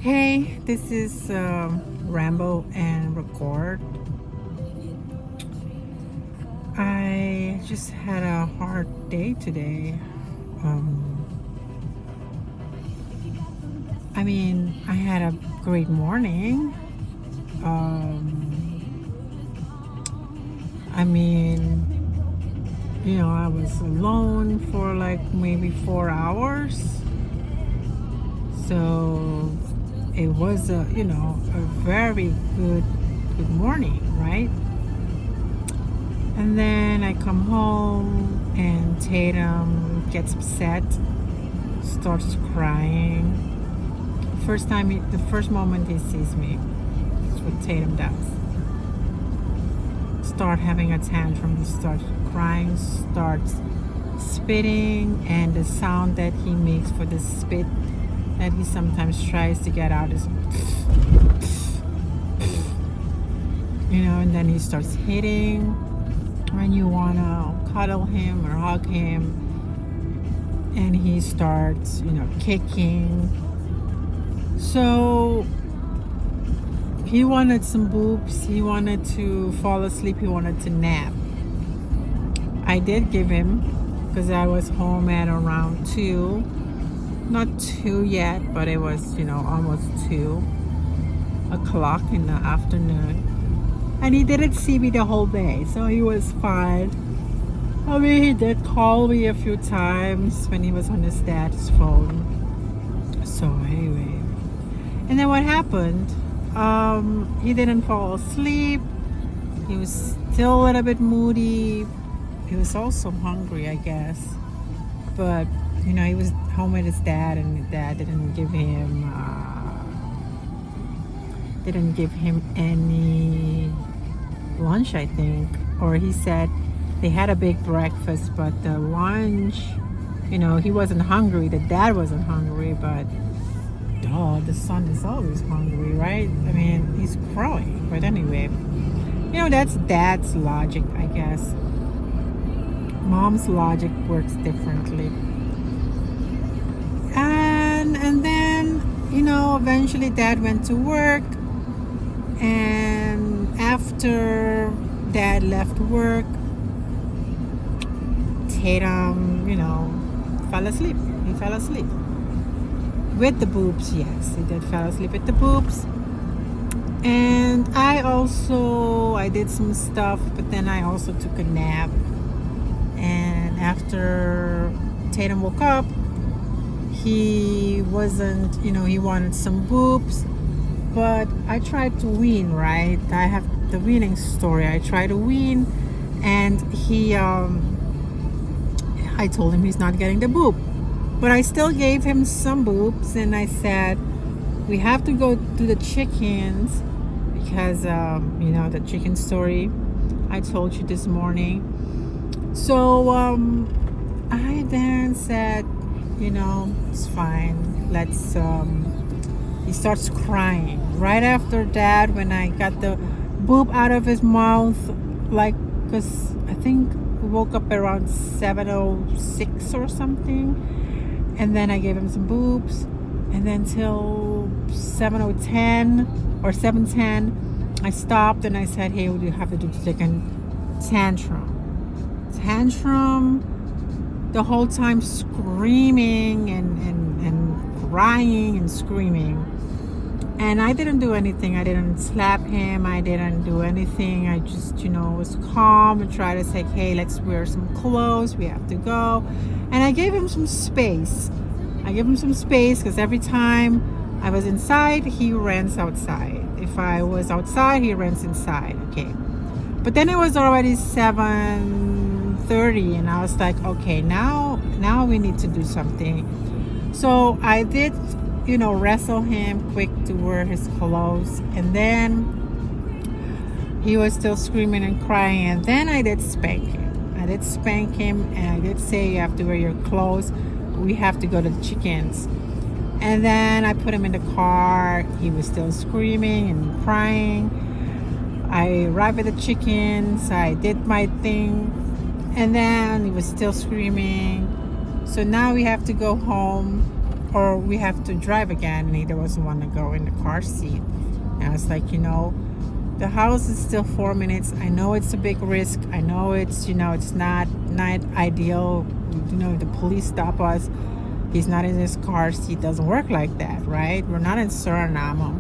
Hey, this is Ramble and Record. I just had a hard day today. Um, I had a great morning. Um, I mean, I was alone for like maybe 4 hours. So it was a very good morning, right? And then I come home and Tatum gets upset, starts crying. The first moment he sees me, that's what Tatum does. Start having a tantrum, he starts crying, starts spitting, and the sound that he makes for the spit that he sometimes tries to get out is, and then he starts hitting when you want to cuddle him or hug him, and he starts, kicking. So he wanted some boobs, he wanted to fall asleep, he wanted to nap. I did give him, because I was home at around 2. Not 2 yet, but it was, almost 2 o'clock in the afternoon. And he didn't see me the whole day, so he was fine. He did call me a few times when he was on his dad's phone. So anyway, and then what happened? He didn't fall asleep. He was still a little bit moody. He was also hungry, I guess. But he was home with his dad, and his dad didn't give him any lunch, I think. Or he said they had a big breakfast, but the lunch, he wasn't hungry. The dad wasn't hungry, but the son is always hungry, right? He's growing. But anyway, that's dad's logic, I guess. Mom's logic works differently. And then, eventually dad went to work, and after dad left work, Tatum, fell asleep. He fell asleep. With the boobs, yes. He did fall asleep with the boobs. And I did some stuff, but then I also took a nap. And after Tatum woke up, he wasn't, he wanted some boobs. But I tried to wean, right? I have the weaning story. I tried to wean, and I told him he's not getting the boob. But I still gave him some boobs, and I said, we have to go to the chickens because, the chicken story I told you this morning. So I then said, it's fine. Let's, he starts crying. Right after that, when I got the boob out of his mouth, because I think we woke up around 7:06 or something. And then I gave him some boobs. And then till 7:10 or 7:10, I stopped and I said, hey, we have to do the chicken tantrum. The whole time screaming and crying and screaming. And I didn't do anything. I didn't slap him. I didn't do anything. I just, was calm and tried to say, hey, let's wear some clothes. We have to go. And I gave him some space. Because every time I was inside, he runs outside. If I was outside, he runs inside. Okay. But then it was already 7:30, and I was like, okay, now we need to do something. So I did, wrestle him quick to wear his clothes, and then he was still screaming and crying, and then I did spank him. And I did say, you have to wear your clothes. We have to go to the chickens. And then I put him in the car. He was still screaming and crying. I arrived at the chickens. I did my thing. And then he was still screaming. So now we have to go home. or we have to drive again, and he doesn't want to go in the car seat. And I was like, the house is still 4 minutes. I know it's a big risk. I know it's not ideal. The police stop us. He's not in his car seat. Doesn't work like that, right? We're not in Suriname.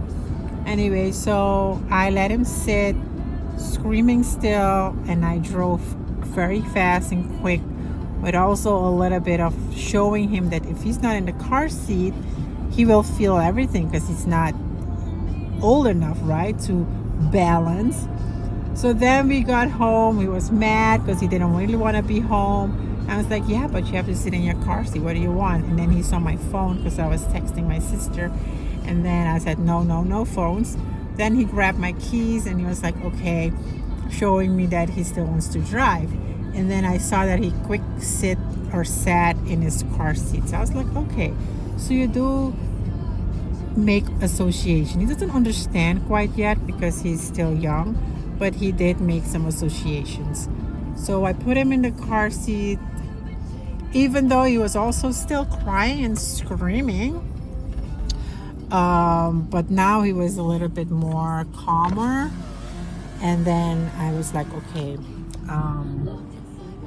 Anyway, so I let him sit, screaming still, and I drove very fast and quick, but also a little bit of showing him that if he's not in the car seat, he will feel everything because he's not old enough, right, to balance. So then we got home. He was mad because he didn't really want to be home. I was like, yeah, but you have to sit in your car seat. What do you want? And then he saw my phone because I was texting my sister. And then I said, no phones. Then he grabbed my keys and he was like, okay, showing me that he still wants to drive. And then I saw that he quick sat in his car seat. So I was like, okay, so you do make association. He doesn't understand quite yet because he's still young, but he did make some associations. So I put him in the car seat, even though he was also still crying and screaming. But now he was a little bit more calmer. And then I was like, okay,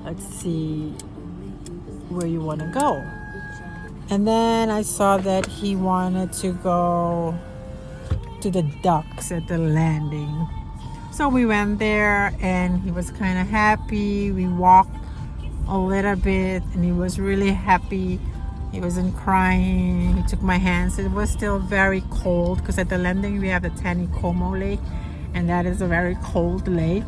let's see where you want to go. And then I saw that he wanted to go to the ducks at the landing. So we went there and he was kind of happy. We walked a little bit and he was really happy. He wasn't crying. He took my hands. It was still very cold because at the landing we have the Tanikomo Lake, and that is a very cold lake.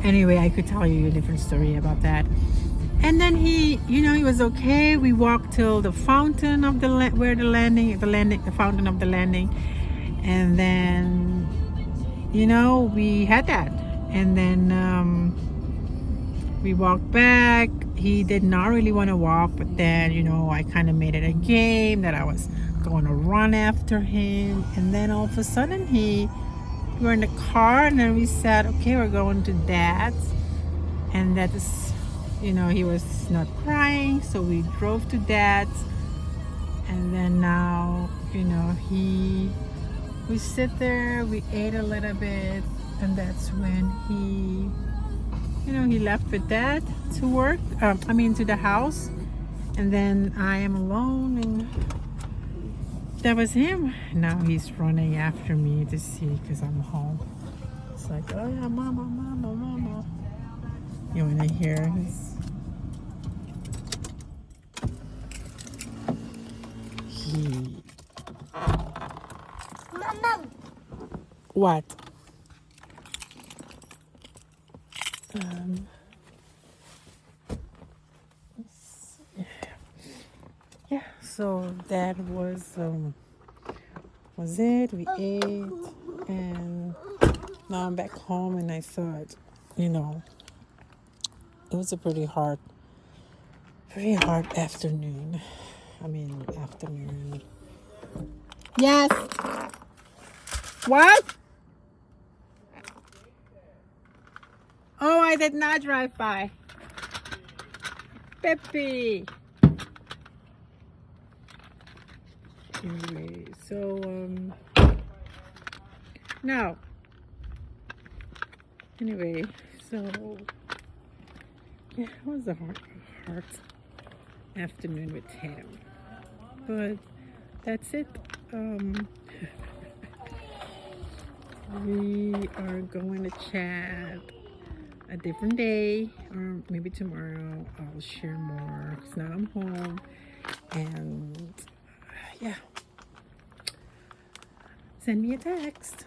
Anyway, I could tell you a different story about that. And then he was okay. We walked till the fountain of the fountain of the landing, and then we had that. And then we walked back. He did not really want to walk, but then I kind of made it a game that I was going to run after him. And then all of a sudden we were in the car, and then we said, okay, we're going to Dad's. And that is, he was not crying, so we drove to Dad's. And then now, we sit there, we ate a little bit, and that's when he left with Dad to work, to the house. And then I am alone, and that was him. Now he's running after me to see because I'm home. It's like, oh yeah, mama, mama, mama. You want to hear his... Mama. What? Yeah, so that was it. We ate, and now I'm back home, and I thought, it was a pretty hard afternoon. Afternoon. Yes. What? Oh, I did not drive by. Peppy. Anyway, so no. Anyway, so yeah, it was a hard afternoon with Tatum, but that's it. We are going to chat a different day, or maybe tomorrow I'll share more because now I'm home. And yeah, send me a text.